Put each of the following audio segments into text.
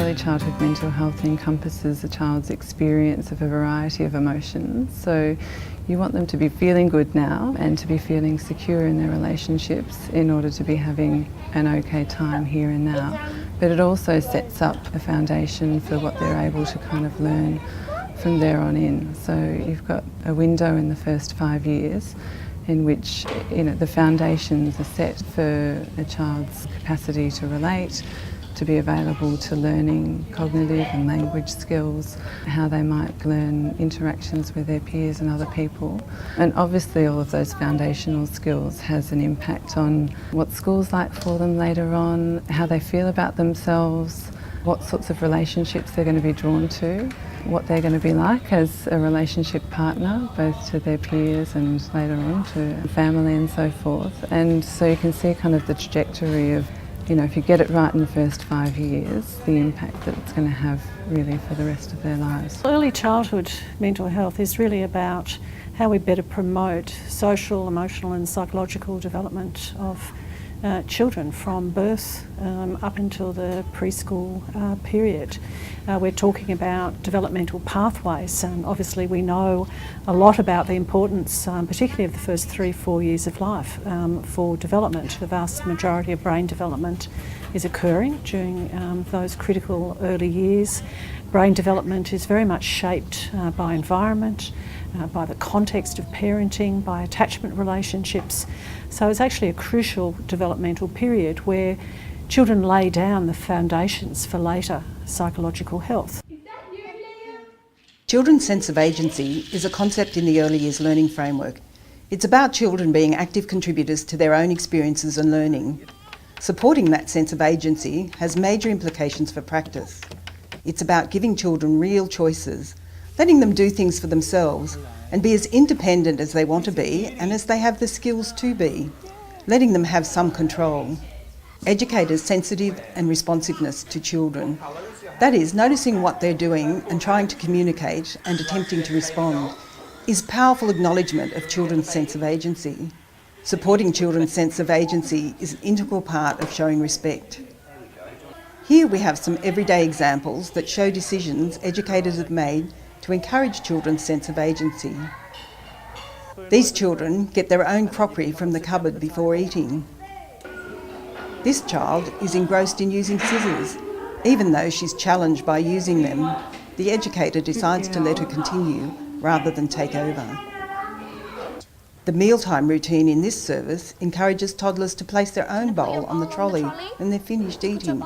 Early childhood mental health encompasses a child's experience of a variety of emotions. So you want them to be feeling good now and to be feeling secure in their relationships in order to be having an okay time here and now. But it also sets up a foundation for what they're able to kind of learn from there on in. So you've got a window in the first 5 years in which the foundations are set for a child's capacity to relate, to be available to learning cognitive and language skills, how they might learn interactions with their peers and other people. And obviously all of those foundational skills has an impact on what school's like for them later on, how they feel about themselves, what sorts of relationships they're going to be drawn to, what they're going to be like as a relationship partner, both to their peers and later on to family and so forth. And so you can see kind of the trajectory of, if you get it right in the first 5 years, the impact that it's going to have really for the rest of their lives. Early childhood mental health is really about how we better promote social, emotional and psychological development of children from birth up until the preschool period. We're talking about developmental pathways, and obviously we know a lot about the importance, particularly of the first 3-4 years of life for development. The vast majority of brain development is occurring during those critical early years. Brain development is very much shaped by environment, by the context of parenting, by attachment relationships. So it's actually a crucial developmental period where children lay down the foundations for later psychological health. Children's sense of agency is a concept in the early years learning framework. It's about children being active contributors to their own experiences and learning. Supporting that sense of agency has major implications for practice. It's about giving children real choices, letting them do things for themselves and be as independent as they want to be and as they have the skills to be, letting them have some control. Educators' sensitive and responsiveness to children, that is, noticing what they're doing and trying to communicate and attempting to respond, is powerful acknowledgement of children's sense of agency. Supporting children's sense of agency is an integral part of showing respect. Here we have some everyday examples that show decisions educators have made to encourage children's sense of agency. These children get their own crockery from the cupboard before eating. This child is engrossed in using scissors. Even though she's challenged by using them, the educator decides to let her continue rather than take over. The mealtime routine in this service encourages toddlers to place their own bowl on the trolley when they're finished eating.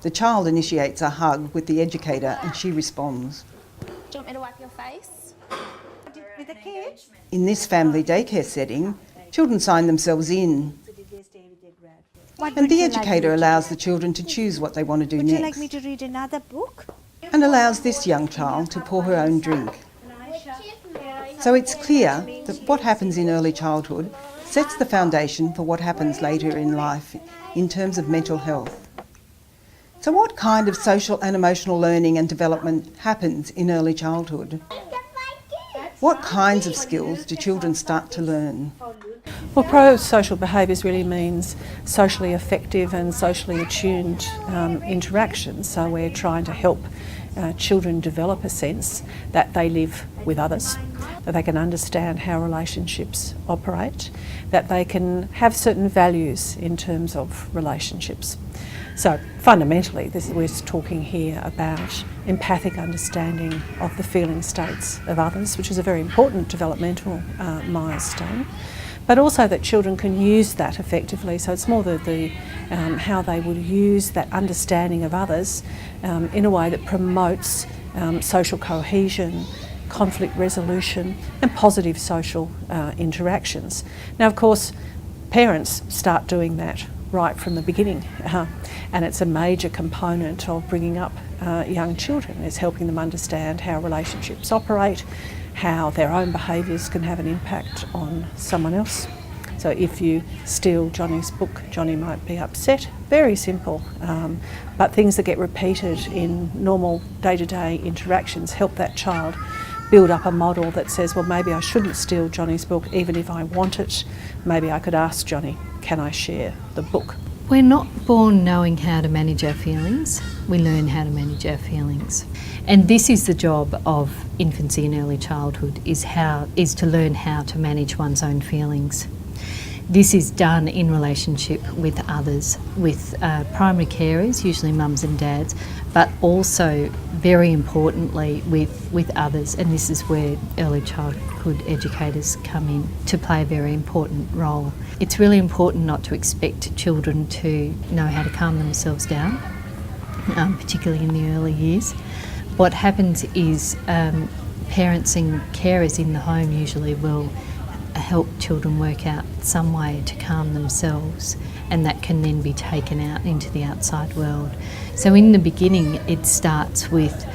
The child initiates a hug with the educator and she responds. Do you want me to wipe your face? With the kids? In this family daycare setting, children sign themselves in. And the educator allows the children to choose what they want to do next. Would you like me to read another book? And allows this young child to pour her own drink. So it's clear that what happens in early childhood sets the foundation for what happens later in life in terms of mental health. So what kind of social and emotional learning and development happens in early childhood? What kinds of skills do children start to learn? Well, pro-social behaviours really means socially effective and socially attuned interactions. So we're trying to help children develop a sense that they live with others, that they can understand how relationships operate, that they can have certain values in terms of relationships. So fundamentally, we're talking here about empathic understanding of the feeling states of others, which is a very important developmental milestone, but also that children can use that effectively. So it's more how they would use that understanding of others in a way that promotes social cohesion, conflict resolution and positive social interactions. Now, of course, parents start doing that right from the beginning, and it's a major component of bringing up young children, is helping them understand how relationships operate, how their own behaviours can have an impact on someone else. So if you steal Johnny's book, Johnny might be upset. Very simple, but things that get repeated in normal day-to-day interactions help that child build up a model that says, well, maybe I shouldn't steal Johnny's book even if I want it. Maybe I could ask Johnny, can I share the book? We're not born knowing how to manage our feelings, we learn how to manage our feelings. And this is the job of infancy and early childhood, is to learn how to manage one's own feelings. This is done in relationship with others, with primary carers, usually mums and dads, but also very importantly with others, and this is where early childhood educators come in to play a very important role. It's really important not to expect children to know how to calm themselves down, particularly in the early years. What happens is parents and carers in the home usually will help children work out some way to calm themselves, and that can then be taken out into the outside world. So in the beginning it starts with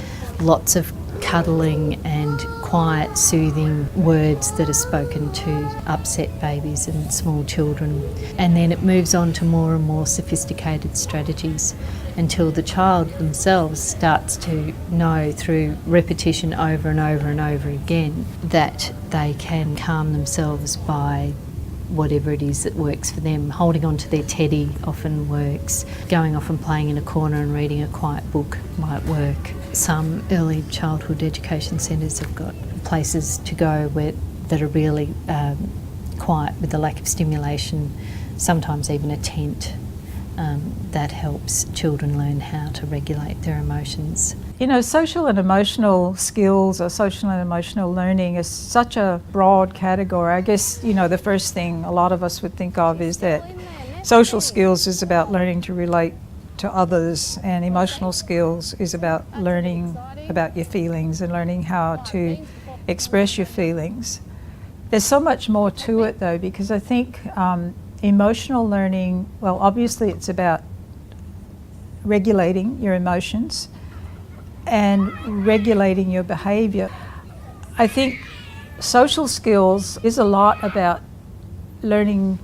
lots of cuddling and quiet, soothing words that are spoken to upset babies and small children, and then it moves on to more and more sophisticated strategies until the child themselves starts to know through repetition over and over and over again that they can calm themselves by whatever it is that works for them. Holding on to their teddy often works. Going off and playing in a corner and reading a quiet book might work. Some early childhood education centres have got places to go that are really quiet with a lack of stimulation, sometimes even a tent. That helps children learn how to regulate their emotions. You know, social and emotional skills or social and emotional learning is such a broad category. I guess, you know, the first thing a lot of us would think of is that social skills is about learning to relate to others, and emotional skills is about learning about your feelings and learning how to express your feelings. There's so much more to it though, because I think emotional learning, well, obviously it's about regulating your emotions and regulating your behaviour. I think social skills is a lot about learning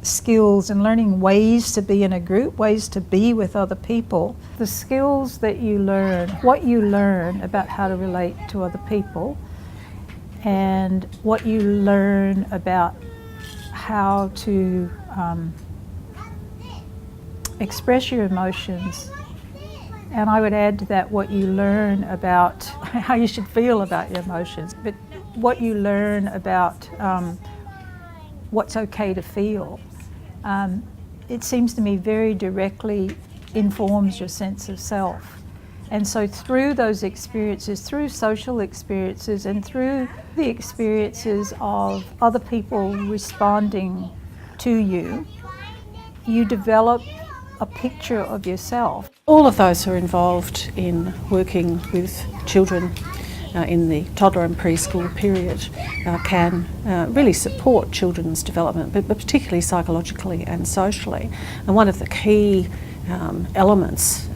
skills and learning ways to be in a group, ways to be with other people. The skills that you learn, what you learn about how to relate to other people, and what you learn about how to express your emotions. And I would add to that what you learn about how you should feel about your emotions, but what you learn about what's okay to feel. It seems to me very directly informs your sense of self. And so through those experiences, through social experiences and through the experiences of other people responding to you, you develop a picture of yourself. All of those who are involved in working with children in the toddler and preschool period can really support children's development, but particularly psychologically and socially. And one of the key elements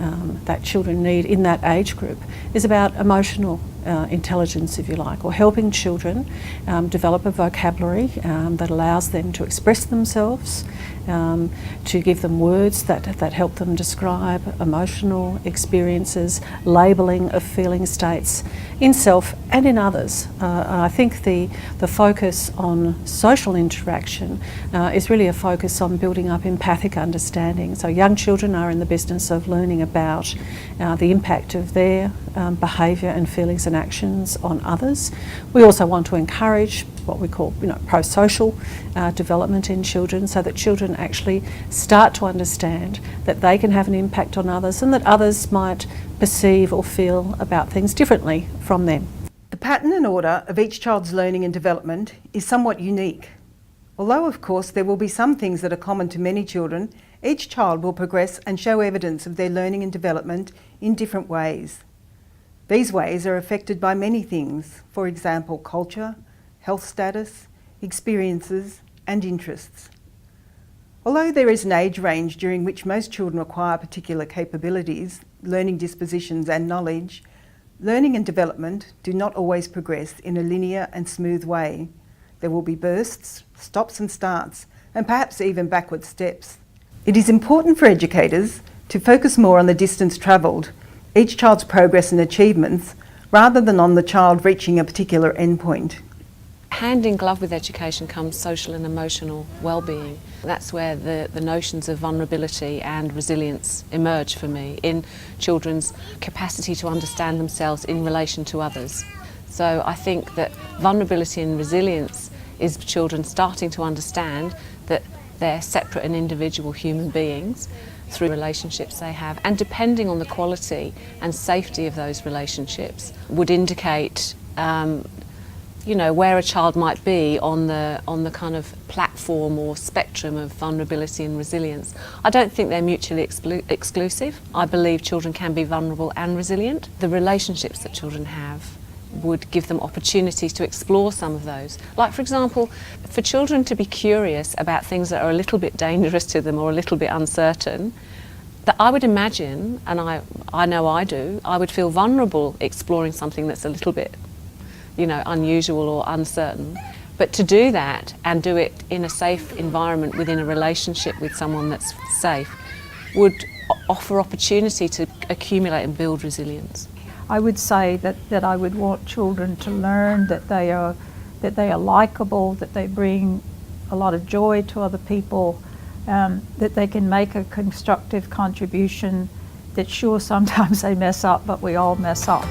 that children need in that age group is about emotional intelligence, if you like, or helping children develop a vocabulary that allows them to express themselves, to give them words that help them describe emotional experiences, labelling of feeling states in self and in others. I think the focus on social interaction is really a focus on building up empathic understanding. So young children are in the business of learning about the impact of their behaviour and feelings and actions on others. We also want to encourage what we call, pro-social development in children, so that children actually start to understand that they can have an impact on others and that others might perceive or feel about things differently from them. The pattern and order of each child's learning and development is somewhat unique. Although, of course, there will be some things that are common to many children, each child will progress and show evidence of their learning and development in different ways. These ways are affected by many things, for example, culture, health status, experiences and interests. Although there is an age range during which most children acquire particular capabilities, learning dispositions and knowledge, learning and development do not always progress in a linear and smooth way. There will be bursts, stops and starts, and perhaps even backward steps. It is important for educators to focus more on the distance travelled, each child's progress and achievements, rather than on the child reaching a particular endpoint. Hand in glove with education comes social and emotional well-being. That's where the notions of vulnerability and resilience emerge for me in children's capacity to understand themselves in relation to others. So I think that vulnerability and resilience is children starting to understand that they're separate and individual human beings through relationships they have, and depending on the quality and safety of those relationships would indicate where a child might be on the kind of platform or spectrum of vulnerability and resilience. I don't think they're mutually exclusive. I believe children can be vulnerable and resilient. The relationships that children have would give them opportunities to explore some of those. Like, for example, for children to be curious about things that are a little bit dangerous to them or a little bit uncertain, that I would imagine, and I know I do, I would feel vulnerable exploring something that's a little bit unusual or uncertain. But to do that and do it in a safe environment within a relationship with someone that's safe would offer opportunity to accumulate and build resilience. I would say that I would want children to learn that they are likeable, that they bring a lot of joy to other people, that they can make a constructive contribution, that sure sometimes they mess up, but we all mess up.